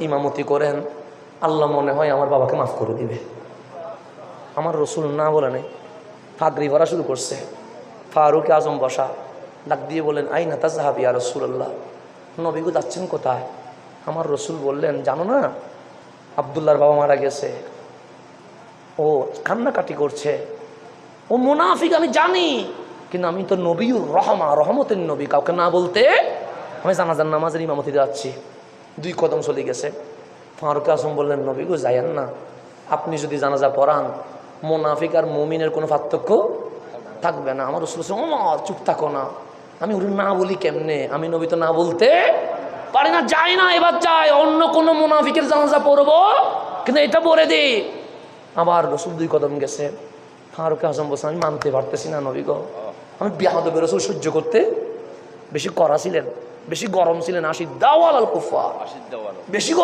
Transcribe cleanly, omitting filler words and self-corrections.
ইমামতি করেন, আল্লাহ মনে হয় আমার বাবাকে মাফ করে দিবে। আমার রসুল না বলে নেই, ফাগরি ভরা শুরু করছে। ফারুক আজম বসা, ডাক দিয়ে বলেন, আইনা তাযহাব ইয়া রাসূলুল্লাহ, নবী গো যাচ্ছেন কোথায়? আমার রসুল বললেন, জানো না আব্দুল্লাহর বাবা মারা গেছে, ও কান্নাকাটি করছে, ও মুনাফিক আমি জানি, কিন্তু আমি তো নবীউর রহমা, রহমতের নবী, কাউকে না বলতে আমি জানাজার নামাজের ইমামতি যাচ্ছি। 2 কদম চলে গেছে। ফারুক আজম বললেন, নবী গো যাইয়েন না, আপনি যদি জানাজা পড়ান মুনাফিক আর মুমিনের কোনো পার্থক্য থাকবে না। আমার রসুল বলছে, ওমর চুপ থাকো না, আমি ওর না বলি কেমনে, আমি নবী তো না বলতে পারি না, যাই না, এবার যাই অন্য কোনো মুনাফিকের জানাজা পড়বো, কিন্তু এটা বলে দিই। আবার রসুল 2 কদম গেছে। ফারুক আজম বলছে, আমি মানতে পারতেছি না নবী গো, আমি বিয়াদবে রসুল সহ্য করতে বেশি কড়া ছিলেন, বেশি গরম ছিলেন, আশিদ্দাউ আলাল কুফার, বেশি গরম।